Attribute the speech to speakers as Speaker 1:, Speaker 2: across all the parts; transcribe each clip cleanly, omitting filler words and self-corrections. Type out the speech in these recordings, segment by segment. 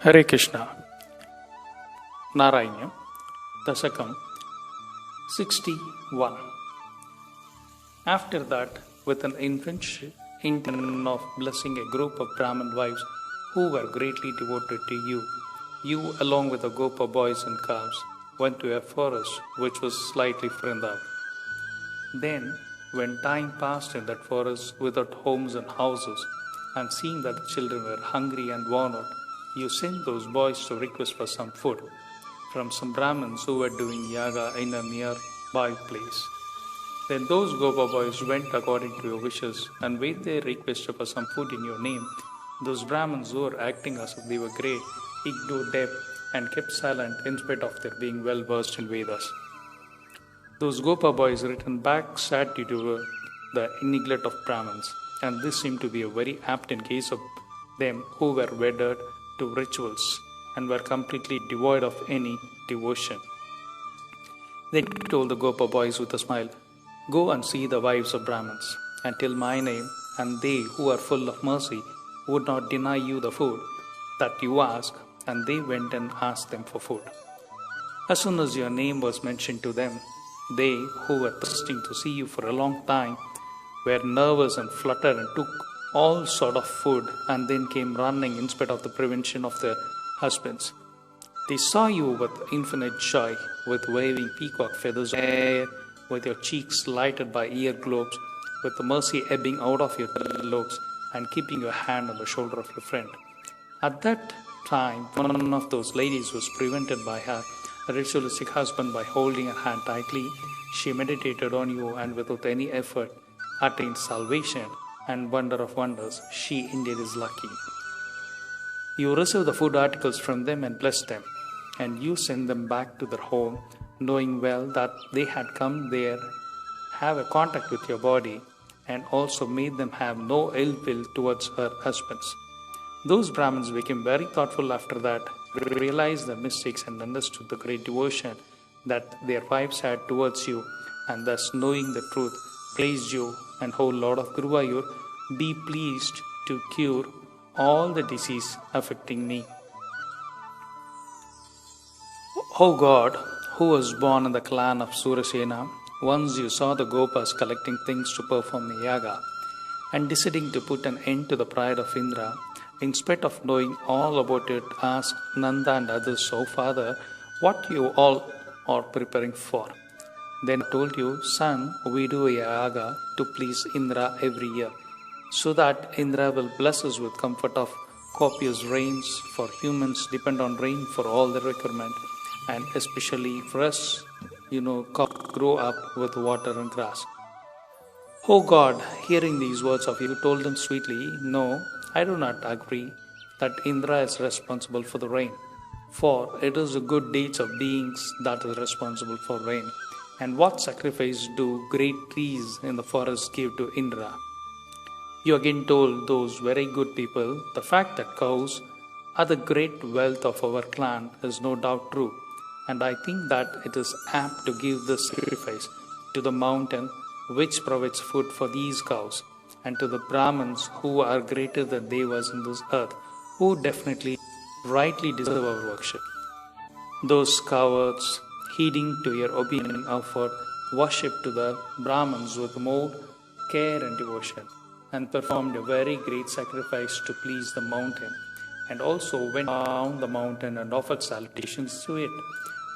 Speaker 1: Hare Krishna. Narayana, Dasakam 61. After that, with an intention of blessing a group of Brahmin wives who were greatly devoted to you along with the Gopa boys and calves, went to a forest which was slightly further out. Then, when time passed in that forest without homes and houses, and seeing that the children were hungry and worn out, you sent those boys to request for some food from some Brahmins who were doing yaga in a nearby place. Then those Gopa boys went according to your wishes, and when they requested for some food in your name, those Brahmins who were acting as if they were great ignored them and kept silent in spite of their being well versed in Vedas. Those Gopa boys returned back sad due to the neglect of Brahmins, and this seemed to be a very apt in case of them who were wedded to rituals and were completely devoid of any devotion. They told the Gopa boys with a smile, "Go and see the wives of Brahmins, and tell my name, and they who are full of mercy would not deny you the food that you ask." And they went and asked them for food. As soon as your name was mentioned to them, they who were thirsting to see you for a long time were nervous and fluttered and took all sort of food and then came running in spite of the prevention of their husbands. They saw you with infinite joy, with waving peacock feathers in the air, with your cheeks lighted by ear globes, with the mercy ebbing out of your looks, and keeping your hand on the shoulder of your friend. At that time, one of those ladies was prevented by her ritualistic husband by holding her hand tightly. She meditated on you and without any effort attained salvation, and wonder of wonders, she indeed is lucky. You receive the food articles from them and bless them, and you send them back to their home, knowing well that they had come there, have a contact with your body, and also made them have no ill will towards her husbands. Those Brahmins became very thoughtful after that, realized their mistakes, and understood the great devotion that their wives had towards you, and thus knowing the truth, praised you, and, O Lord of Guruvayur, be pleased to cure all the disease affecting me. O God, who was born in the clan of Surasena, once you saw the Gopas collecting things to perform a yaga, and deciding to put an end to the pride of Indra, in spite of knowing all about it, asked Nanda and others, "O Father, what you all are preparing for?" Then I told you, "Son, we do a yaga to please Indra every year, so that Indra will bless us with comfort of copious rains, for humans depend on rain for all their requirement, and especially for us, grow up with water and grass." O God, hearing these words of you, told them sweetly, "No, I do not agree that Indra is responsible for the rain, for it is the good deeds of beings that is responsible for rain. And what sacrifice do great trees in the forest give to Indra?" You again told those very good people, "The fact that cows are the great wealth of our clan is no doubt true, and I think that it is apt to give this sacrifice to the mountain which provides food for these cows, and to the Brahmins who are greater than Devas in this earth, who definitely rightly deserve our worship." Those cowards, heeding to your opinion, offered worship to the Brahmins with more care and devotion, and performed a very great sacrifice to please the mountain, and also went down the mountain and offered salutations to it,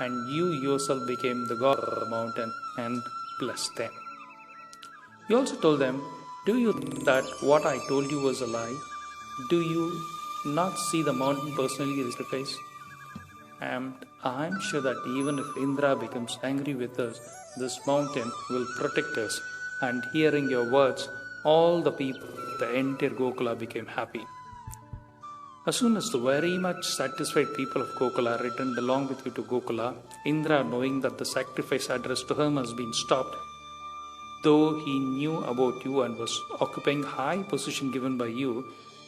Speaker 1: and you yourself became the god of the mountain and blessed them. You also told them, "Do you think that what I told you was a lie? Do you not see the mountain personally sacrifice? And I am sure that even if Indra becomes angry with us, this mountain will protect us." And hearing your words, all the people, the entire Gokula, became happy. As soon as the very much satisfied people of Gokula returned along with you to Gokula, Indra, knowing that the sacrifice addressed to him has been stopped, though he knew about you and was occupying high position given by you,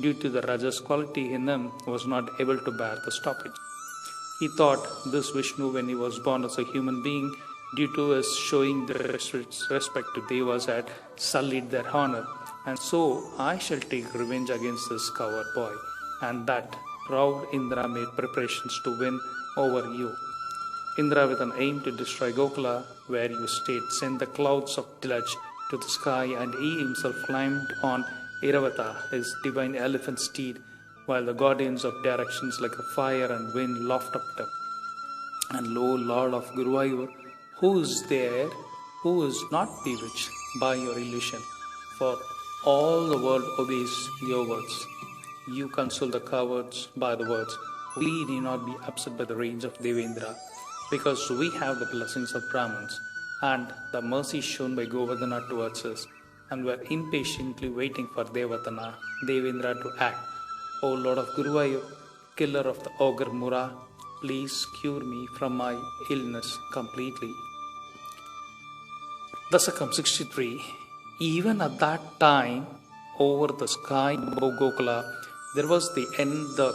Speaker 1: due to the Rajas quality in him, was not able to bear the stoppage. He thought this Vishnu, when he was born as a human being, due to his showing the respect to Devas, had sullied their honor, and so I shall take revenge against this coward boy, and that proud Indra made preparations to win over you. Indra, with an aim to destroy Gokula, where you stayed, sent the clouds of sludge to the sky, and he himself climbed on Iravata, his divine elephant steed, while the guardians of directions like a fire and wind laughed up him. And lo, Lord of Guruvayur, who is there who is not bewitched by your illusion? For all the world obeys your words. You console the cowards by the words. We need not be upset by the reigns of Devendra, because we have the blessings of Brahmins and the mercy shown by Govardhana towards us, and we are impatiently waiting for Devendra to act. O Lord of Guruvayur, killer of the ogre Mura, please cure me from my illness completely. Dasakam 63. Even at that time, over the sky above Gokula, there was the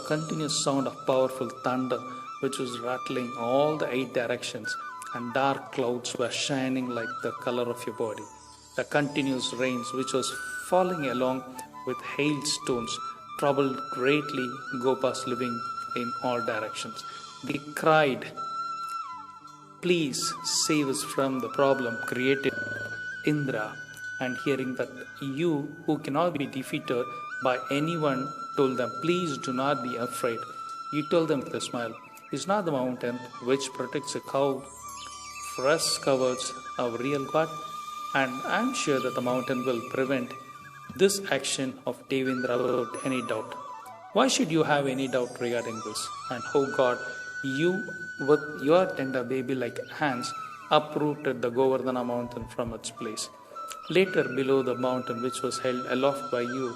Speaker 1: continuous sound of powerful thunder, which was rattling all the 8 directions, and dark clouds were shining like the color of your body. The continuous rains, which was falling along with hailstones, troubled greatly Gopas living in all directions. They cried, "Please save us from the problem created Indra." And hearing that you, who cannot be defeated by anyone, told them, "Please do not be afraid." You told them with a smile, "Is not the mountain which protects a cow frost cowards our real God? And I am sure that the mountain will prevent this action of Devendra without any doubt. Why should you have any doubt regarding this? And oh God, you with your tender baby-like hands uprooted the Govardhana mountain from its place. Later, below the mountain, which was held aloft by you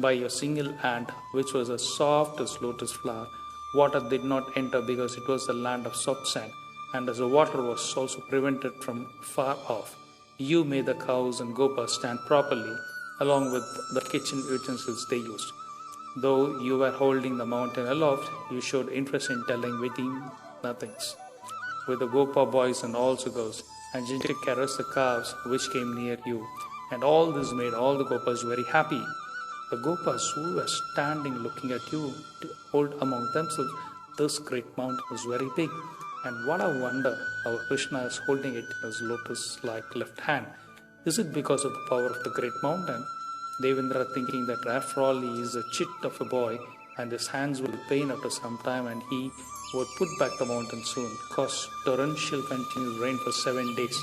Speaker 1: by your single hand, which was as soft as lotus flower, water did not enter because it was the land of soft sand, and as the water was also prevented from far off, you made the cows and gopas stand properly along with the kitchen utensils they used. Though you were holding the mountain aloft, you showed interest in telling witty nothings with the Gopa boys and also girls, and gently caressed the calves which came near you. And all this made all the Gopas very happy. The Gopas who were standing looking at you told among themselves, "This great mountain is very big, and what a wonder our Krishna is holding it in his lotus-like left hand. Is it because of the power of the great mountain?" Devendra, thinking that after all he is a chit of a boy and his hands will pain after some time and he would put back the mountain soon, caused torrential continuous rain for 7 days.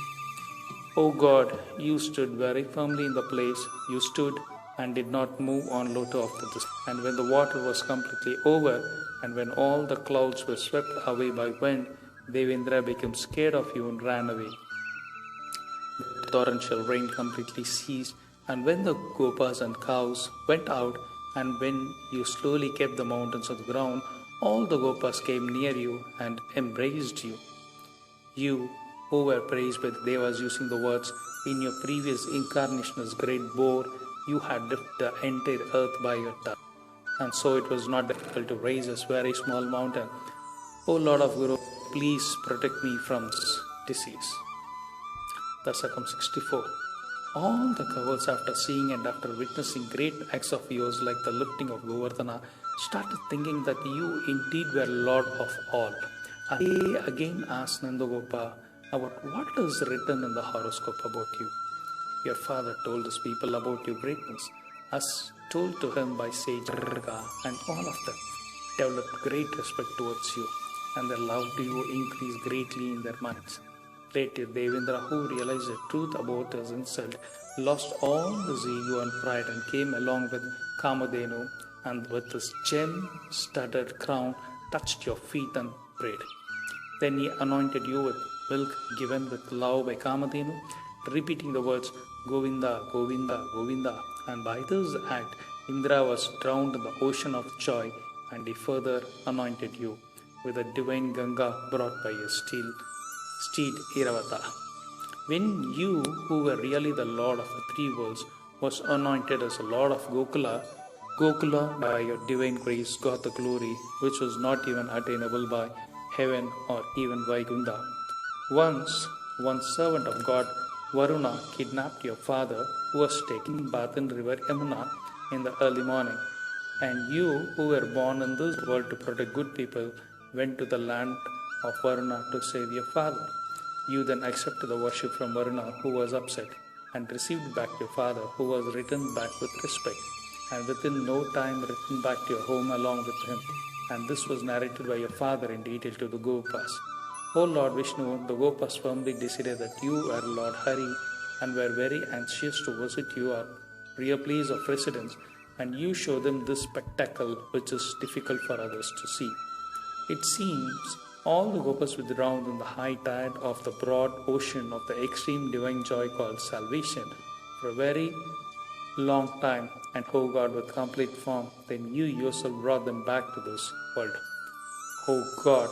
Speaker 1: O God, you stood very firmly in the place you stood and did not move on Loto after this. And when the water was completely over and when all the clouds were swept away by wind, Devendra became scared of you and ran away. The torrential rain completely ceased, and when the Gopas and cows went out, and when you slowly kept the mountains on the ground, all the Gopas came near you and embraced you. You, who were praised by the Devas using the words, "In your previous incarnation as great boar, you had lifted the entire earth by your tongue, and so it was not difficult to raise a very small mountain. O Lord of Guru, please protect me from this disease." Dasakam 64. All the cowards, after seeing and after witnessing great acts of yours like the lifting of Govardhana, started thinking that you indeed were Lord of all. And they again asked Nandagopa about what is written in the horoscope about you. Your father told his people about your greatness, as told to him by sage Garga, and all of them developed great respect towards you, and their love to you increased greatly in their minds. Later, Devendra, who realized the truth about his insult, lost all his ego and pride and came along with Kamadhenu, and with his gem-studded crown touched your feet and prayed. Then he anointed you with milk given with love by Kamadhenu, repeating the words Govinda, Govinda, Govinda, and by this act Indra was drowned in the ocean of joy, and he further anointed you with a divine Ganga brought by his steed Iravata. When you, who were really the Lord of the 3 worlds, was anointed as the Lord of Gokula, Gokula by your divine grace got the glory which was not even attainable by heaven or even Vaikuntha. Once, one servant of God, Varuna, kidnapped your father, who was taking bath in river Yamuna in the early morning. And you, who were born in this world to protect good people, went to the land of Varuna to save your father. You then accepted the worship from Varuna, who was upset, and received back your father, who was returned back with respect, and within no time returned back to your home along with him. And this was narrated by your father in detail to the Gopas. O Lord Vishnu, the Gopas firmly decided that you are Lord Hari and were very anxious to visit your place of residence, and you show them this spectacle which is difficult for others to see. It seems all the Gopas were drowned in the high tide of the broad ocean of the extreme divine joy called salvation for a very long time, and O God, with complete form, then you yourself brought them back to this world. O God,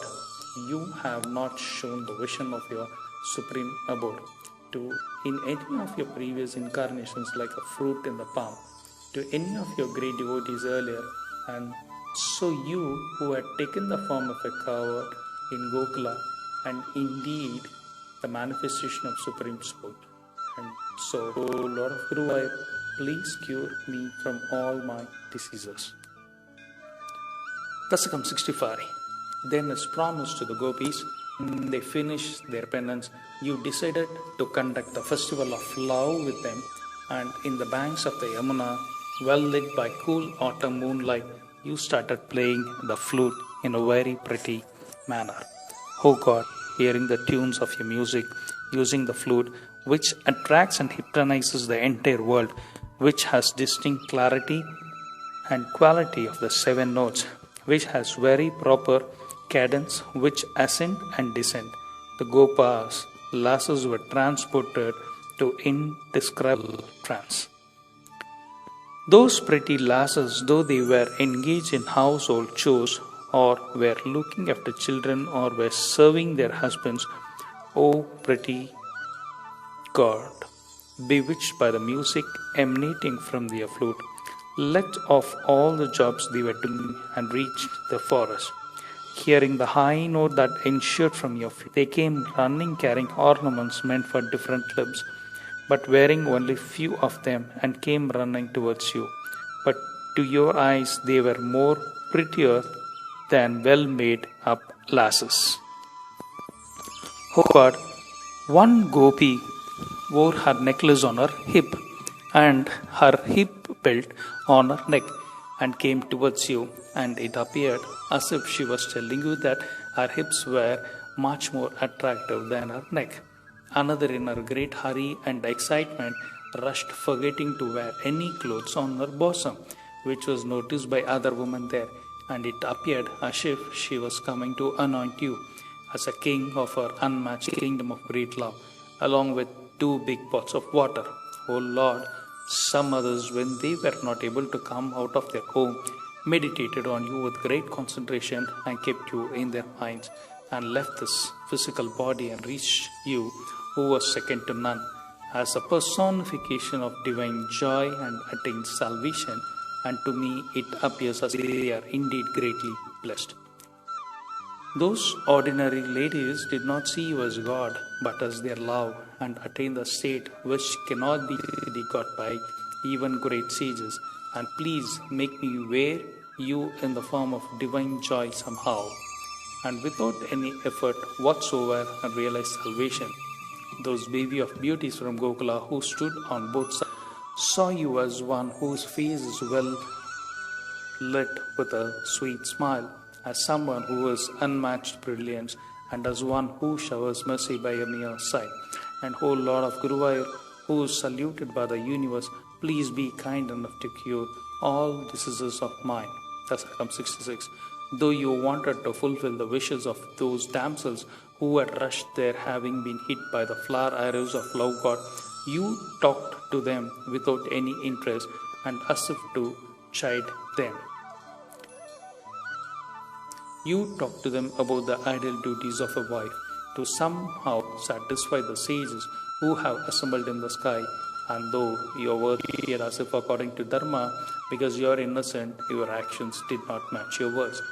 Speaker 1: you have not shown the vision of your supreme abode to in any of your previous incarnations like a fruit in the palm to any of your great devotees earlier, and so you who had taken the form of a coward in Gokula and indeed the manifestation of Supreme Soul. And so, O Lord of Guruvayur, please cure me from all my diseases. Dasakam 65. Then, as promised to the gopis, when they finished their penance, you decided to conduct the festival of love with them, and in the banks of the Yamuna, well lit by cool autumn moonlight, you started playing the flute in a very pretty manner. O God, hearing the tunes of your music, using the flute, which attracts and hypnotizes the entire world, which has distinct clarity and quality of the 7 notes, which has very proper cadence, which ascend and descend. The Gopas, lasses were transported to indescribable trance. Those pretty lasses, though they were engaged in household chores, or were looking after children, or were serving their husbands, O pretty God, bewitched by the music emanating from their flute, left off all the jobs they were doing and reached the forest. Hearing the high note that issued from your flute, they came running carrying ornaments meant for different limbs, but wearing only few of them, and came running towards you. But to your eyes they were more prettier than well made up lasses. O God, one gopi wore her necklace on her hip and her hip belt on her neck and came towards you, and it appeared as if she was telling you that her hips were much more attractive than her neck. Another, in her great hurry and excitement, rushed, forgetting to wear any clothes on her bosom, which was noticed by other women there, and it appeared as if she was coming to anoint you as a king of her unmatched kingdom of great love, along with 2 big pots of water. O Lord, some others, when they were not able to come out of their home, meditated on you with great concentration and kept you in their minds, and left this physical body and reached you, who was second to none, as a personification of divine joy and attained salvation, and to me it appears as they are indeed greatly blessed. Those ordinary ladies did not see you as God, but as their love, and attained the state which cannot be got by even great sages. And please make me wear you in the form of divine joy somehow, and without any effort whatsoever, and realize salvation. Those baby of beauties from Gokula who stood on both sides saw you as one whose face is well lit with a sweet smile, as someone who is unmatched brilliance, and as one who showers mercy by a mere sight. And O Lord of Guruvayur, who is saluted by the universe, please be kind enough to cure all diseases of mine. Dasakam 66. Though you wanted to fulfill the wishes of those damsels who had rushed there, having been hit by the flower arrows of love God, you talked to them without any interest, and as if to chide them. You talk to them about the ideal duties of a wife, to somehow satisfy the sages who have assembled in the sky. And though your words appear as if according to Dharma, because you are innocent, your actions did not match your words.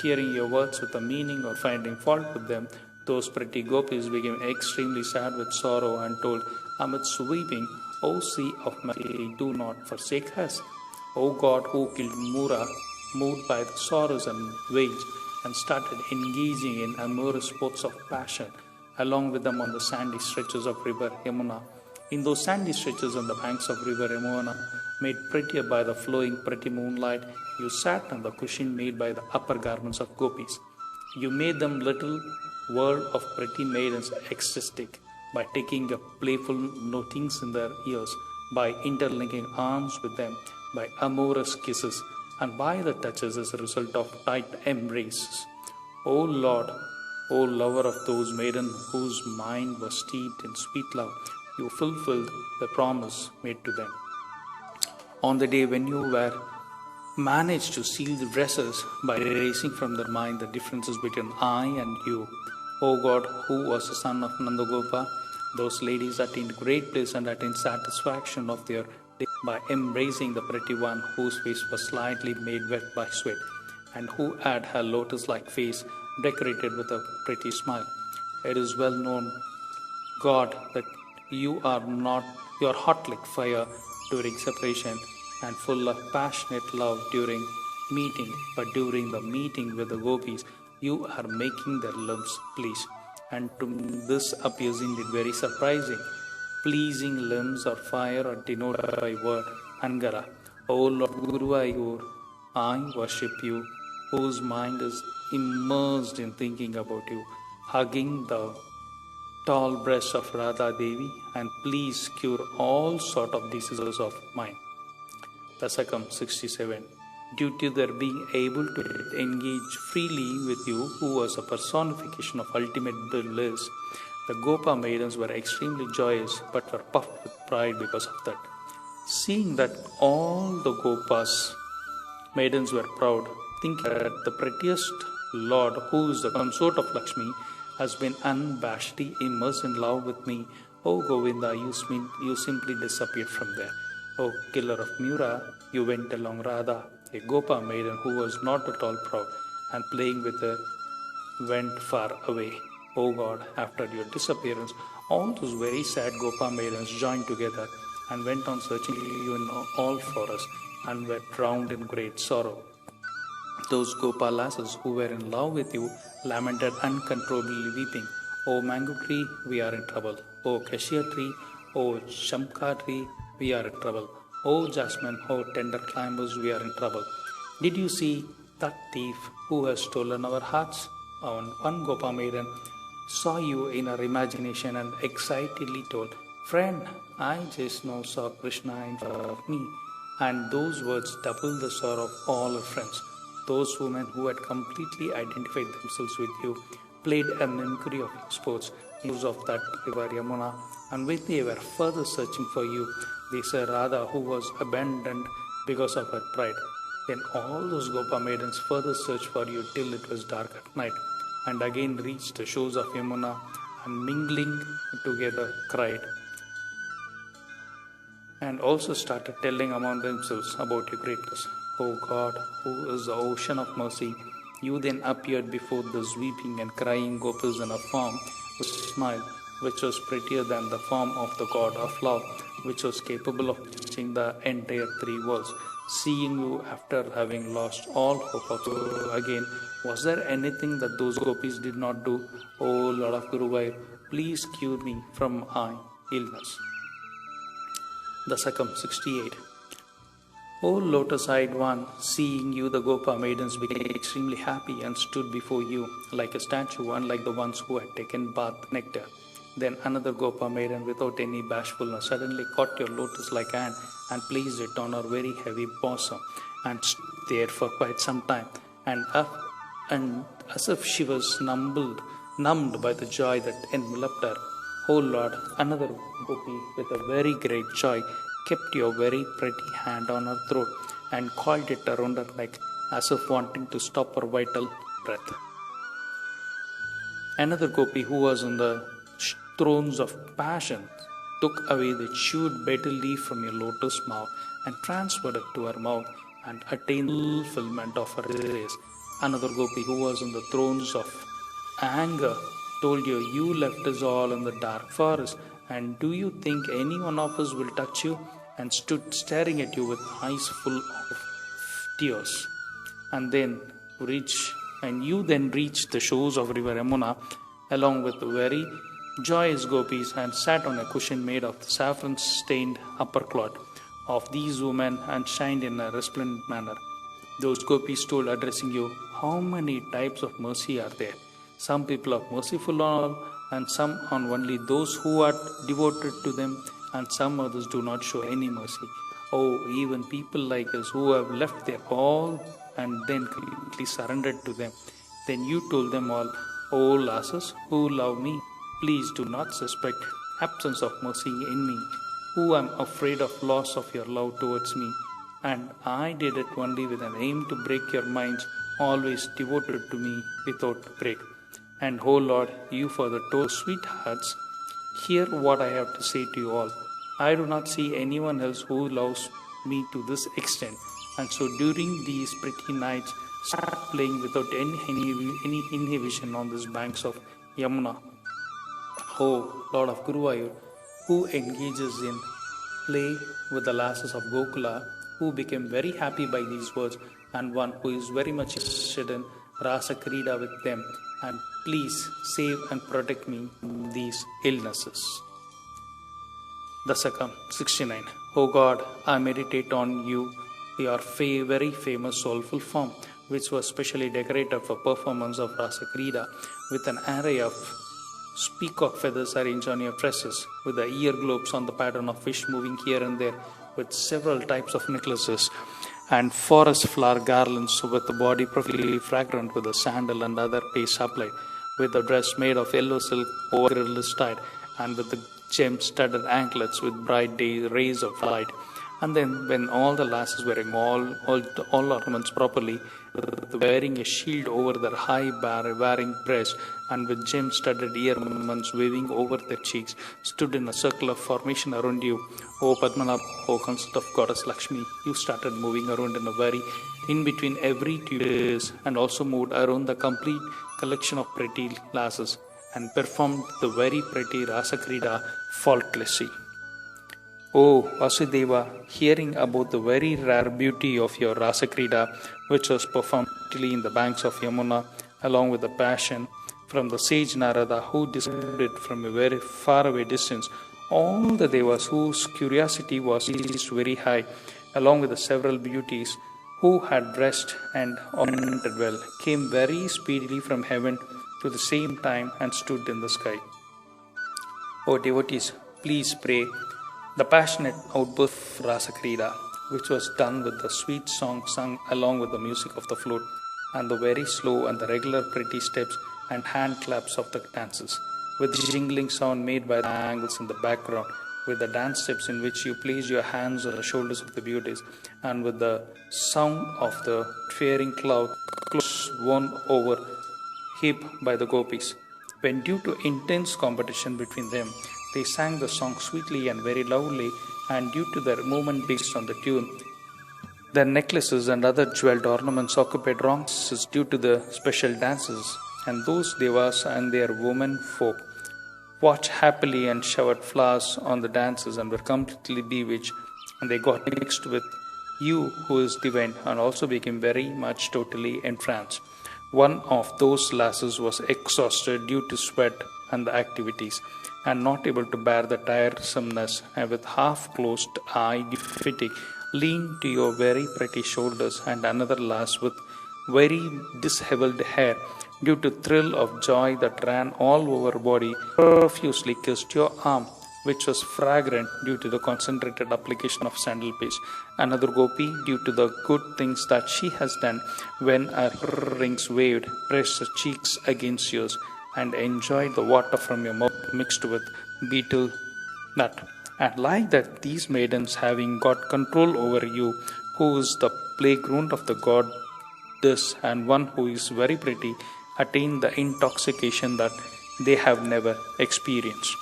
Speaker 1: Hearing your words with a meaning or finding fault with them, those pretty gopis became extremely sad with sorrow and told, amidst weeping, O sea of mercy, do not forsake us. O God who killed Mura, moved by the sorrows and wails, and started engaging in amorous sports of passion, along with them on the sandy stretches of river Yamuna. In those sandy stretches on the banks of river Yamuna, made prettier by the flowing pretty moonlight, you sat on the cushion made by the upper garments of gopis. You made them little world of pretty maidens ecstatic by taking up playful notings in their ears, by interlinking arms with them, by amorous kisses, and by the touches as a result of tight embraces. O Lord, O lover of those maidens whose mind was steeped in sweet love, you fulfilled the promise made to them. On the day when you were managed to seal the dresses by erasing from their mind the differences between I and you, O God, who was the son of Nandagopa, those ladies attained great bliss and attained satisfaction of their day by embracing the pretty one whose face was slightly made wet by sweat, and who had her lotus-like face decorated with a pretty smile. It is well known, God, that you are hot like fire during separation and full of passionate love during meeting, but during the meeting with the gopis, you are making their limbs please. And to this appears indeed very surprising. Pleasing limbs or fire are denoted by word Angara. O Lord Guruvayur, I worship you, whose mind is immersed in thinking about you, hugging the tall breast of Radha Devi, and please cure all sort of diseases of mine. Dasakam 67. Due to their being able to engage freely with you, who was a personification of ultimate bliss, the Gopa maidens were extremely joyous but were puffed with pride because of that. Seeing that all the Gopas maidens were proud, thinking that the prettiest Lord, who is the consort of Lakshmi, has been unabashedly immersed in love with me, O Govinda, you simply disappeared from there. O killer of Mura, you went along Radha, a Gopa maiden who was not at all proud, and playing with her went far away. O God, after your disappearance, all those very sad Gopa maidens joined together and went on searching you in all forests and were drowned in great sorrow. Those Gopa lasses who were in love with you lamented uncontrollably weeping. O mango tree, we are in trouble. O cassia tree, O shamka tree, we are in trouble. O jasmine, O tender climbers, we are in trouble. Did you see that thief who has stolen our hearts? One Gopa maiden saw you in her imagination and excitedly told, Friend, I just now saw Krishna in front of me. And those words doubled the sorrow of all her friends. Those women who had completely identified themselves with you played a mimicry of your sports in use of that river Yamuna, and when they were further searching for you, they saw Radha, who was abandoned because of her pride. Then all those Gopa maidens further searched for you till it was dark at night, and again reached the shores of Yamuna, and mingling together cried, and also started telling among themselves about your greatness. O God, who is the ocean of mercy, you then appeared before those weeping and crying Gopas in a form with a smile which was prettier than the form of the God of love, which was capable of touching the entire three worlds. Seeing you after having lost all hope of you again, was there anything that those gopis did not do? O Lord of Guruvayur, please cure me from my illness. Dasakam 68. O lotus-eyed one, seeing you the Gopa maidens became extremely happy and stood before you like a statue, unlike the ones who had taken bath nectar. Then another Gopa maiden, without any bashfulness, suddenly caught your lotus-like hand and placed it on her very heavy bosom, and stood there for quite some time, and as if she was numbed by the joy that enveloped her. O Lord, another Gopi, with a very great joy, kept your very pretty hand on her throat and coiled it around her neck, as if wanting to stop her vital breath. Another Gopi, who was on the thrones of passion, took away the chewed betel leaf from your lotus mouth and transferred it to her mouth and attained fulfillment of her desires. Another Gopi, who was on the thrones of anger, told you, you left us all in the dark forest, and do you think any one of us will touch you? and stood staring at you with eyes full of tears. And then you then reached the shores of river Yamuna along with very joyous gopis and sat on a cushion made of the saffron stained upper cloth of these women and shined in a resplendent manner. Those gopis told, addressing you, how many types of mercy are there? Some people are merciful on all, and some on only those who are devoted to them, and some others do not show any mercy. Oh, even people like us who have left their all and then completely surrendered to them. Then you told them all, O lasses who love me, please do not suspect absence of mercy in me, who am afraid of loss of your love towards me. And I did it only with an aim to break your minds, always devoted to me without break. And, O Lord, you for the two sweethearts, hear what I have to say to you all. I do not see anyone else who loves me to this extent. And so during these pretty nights, start playing without any inhibition on these banks of Yamuna. O Lord of Guruvayur, who engages in play with the lasses of Gokula, who became very happy by these words, and one who is very much interested in Rasa Krida with them, and please save and protect me from these illnesses. Dasakam 69. O God, I meditate on you, your very famous soulful form, which was specially decorated for performance of Rasa Krida, with an array of peacock feathers arranged on your tresses, with the ear globes on the pattern of fish moving here and there, with several types of necklaces, and forest flower garlands with the body perfectly fragrant with the sandal and other paste applied, with a dress made of yellow silk over girdles tied, and with the gem-studded anklets with bright rays of light. And then, when all the lasses wearing all ornaments properly, wearing a shield over their high bearing breast, and with gem-studded ear ornaments waving over their cheeks, stood in a circular formation around you, O Padmanabha, O consort of Goddess Lakshmi, you started moving around in between every two years, and also moved around the complete collection of pretty lasses, and performed the very pretty Rasa Krida faultlessly. O Vasudeva, hearing about the very rare beauty of your Rasa Krida, which was performed in the banks of Yamuna, along with the passion from the sage Narada, who described it from a very far away distance, all the Devas whose curiosity was raised very high, along with the several beauties who had dressed and ornamented well, came very speedily from heaven to the same time and stood in the sky. O devotees, please pray. The passionate outburst of Rasa Krida, which was done with the sweet song sung along with the music of the flute, and the very slow and the regular pretty steps and hand claps of the dances, with the jingling sound made by the angles in the background, with the dance steps in which you place your hands on the shoulders of the beauties, and with the sound of the fairing cloud close worn over hip by the gopis. When due to intense competition between them, they sang the song sweetly and very loudly, and due to their movement based on the tune, their necklaces and other jeweled ornaments occupied wrong places due to the special dances, and those devas and their women folk watched happily and showered flowers on the dances and were completely bewitched, and they got mixed with you who is divine and also became very much totally entranced. One of those lasses was exhausted due to sweat and the activities, and not able to bear the tiresomeness, and with half-closed eye fatigue, leaned to your very pretty shoulders, and another lass with very dishevelled hair, due to thrill of joy that ran all over her body, profusely kissed your arm, which was fragrant due to the concentrated application of sandal paste. Another gopi, due to the good things that she has done, when her rings waved, pressed her cheeks against yours, and enjoyed the water from your mouth mixed with betel nut. And like that, these maidens, having got control over you, who is the playground of the goddess and one who is very pretty, attain the intoxication that they have never experienced.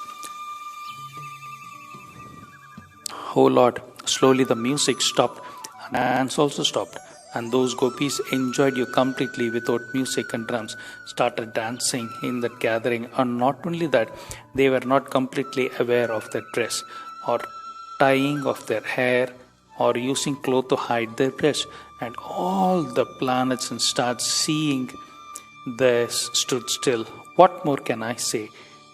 Speaker 1: O Lord, slowly the music stopped, and dance also stopped, and those gopis enjoyed you completely without music and drums, started dancing in that gathering, and not only that, they were not completely aware of their dress or tying of their hair, or using cloth to hide their breasts. And all the planets and stars seeing this stood still. What more can I say?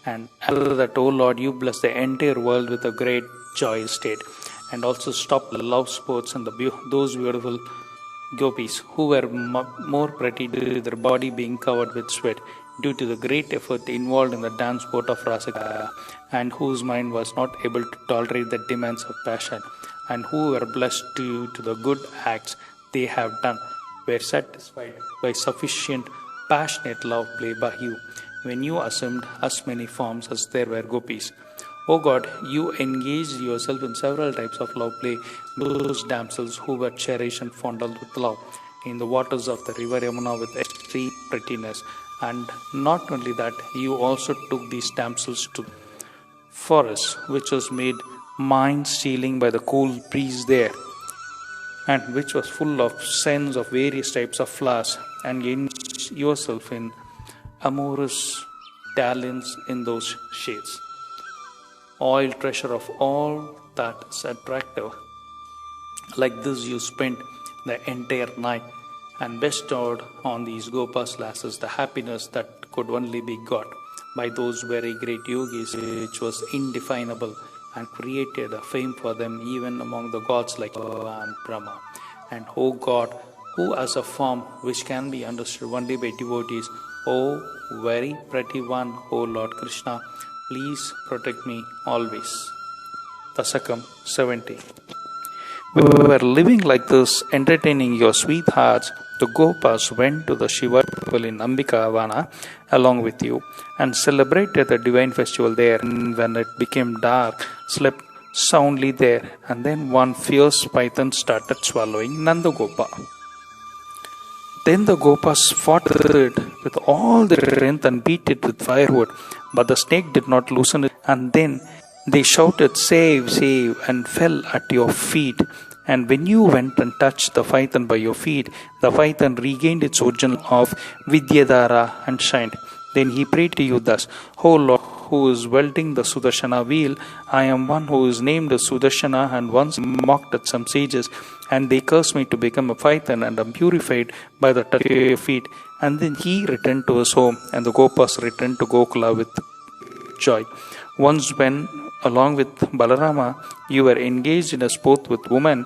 Speaker 1: And after that, O Lord, you bless the entire world with a great joyous state, and also stop the love sports and those beautiful gopis who were more pretty due to their body being covered with sweat due to the great effort involved in the dance sport of Rasakriyya, and whose mind was not able to tolerate the demands of passion, and who were blessed due to the good acts they have done, were satisfied by sufficient passionate love play by you, when you assumed as many forms as there were gopis. O God, you engaged yourself in several types of love play, those damsels who were cherished and fondled with love in the waters of the river Yamuna with extreme prettiness. And not only that, you also took these damsels to forest, which was made mind-stealing by the cool breeze there, and which was full of scents of various types of flowers, and engaged yourself in amorous dalliance in those shades. Oil treasure of all that is attractive. Like this, you spent the entire night and bestowed on these Gopas lasses the happiness that could only be got by those very great yogis, which was indefinable, and created a fame for them even among the gods like Shiva and Brahma. And O God, who has a form which can be understood only by devotees, O very pretty one, O Lord Krishna, please protect me always. Dasakam 70. We were living like this, entertaining your sweethearts. The Gopas went to the Shiva temple in Ambikavana along with you and celebrated the divine festival there. And when it became dark, slept soundly there, and then one fierce python started swallowing Nandagopa. Then the Gopas fought it with all their strength and beat it with firewood, but the snake did not loosen it, and then they shouted, "Save, save," and fell at your feet. And when you went and touched the python by your feet, the python regained its original of Vidyadhara and shined. Then he prayed to you thus, "O Lord, who is wielding the Sudarshana wheel, I am one who is named Sudarshana and once mocked at some sages, and they cursed me to become a python, and am purified by the touch of your feet." And then he returned to his home, and the Gopas returned to Gokula with joy. Once when, along with Balarama, you were engaged in a sport with women,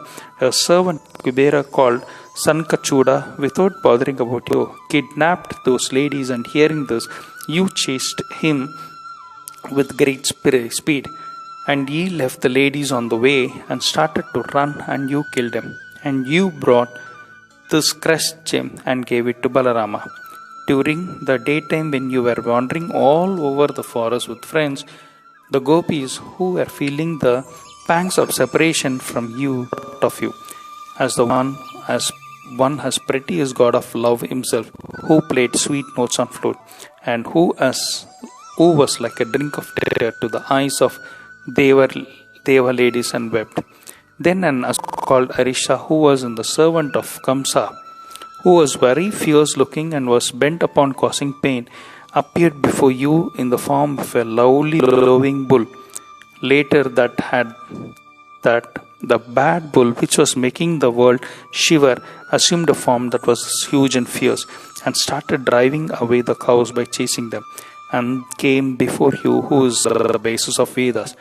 Speaker 1: a servant Kubera called Sankachuda, without bothering about you, kidnapped those ladies, and hearing this, you chased him with great speed. And he left the ladies on the way and started to run, and you killed him. And you brought this crushed gem and gave it to Balarama. During the daytime, when you were wandering all over the forest with friends, the gopis who were feeling the pangs of separation from you, of you, as one as pretty as God of love himself, who played sweet notes on flute, and who was like a drink of tear to the eyes of Deva ladies, and wept. Then an Asura called Arisha, who was in the servant of Kamsa, who was very fierce looking and was bent upon causing pain, appeared before you in the form of a lovely glowing bull. Later that the bad bull, which was making the world shiver, assumed a form that was huge and fierce, and started driving away the cows by chasing them, and came before you, who is the basis of Vedas.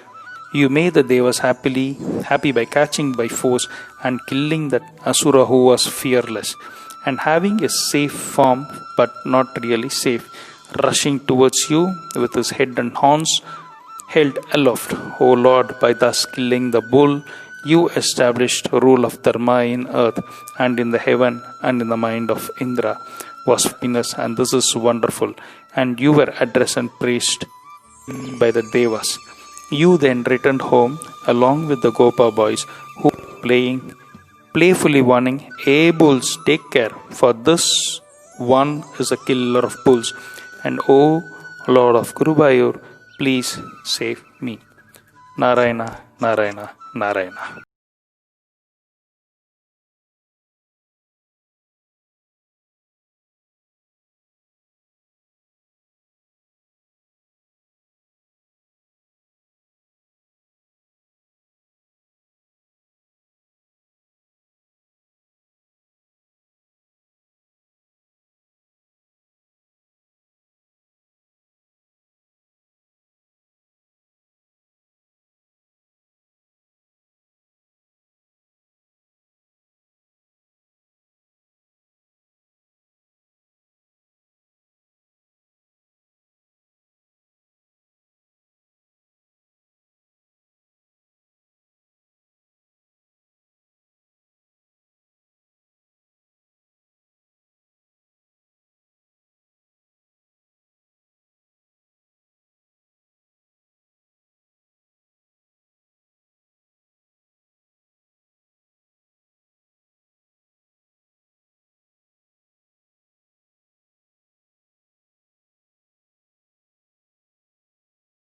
Speaker 1: You made the Devas happy by catching by force and killing that Asura who was fearless, and having a safe form but not really safe, rushing towards you with his head and horns held aloft. O Lord, by thus killing the bull, you established rule of Dharma in earth and in the heaven, and in the mind of Indra was happiness, and this is wonderful. And you were addressed and praised by the Devas. You then returned home along with the Gopa boys, who were playfully warning, "Hey bulls, take care, for this one is a killer of bulls. And O Lord of Gurubayur, please save me." Narayana, Narayana, Narayana.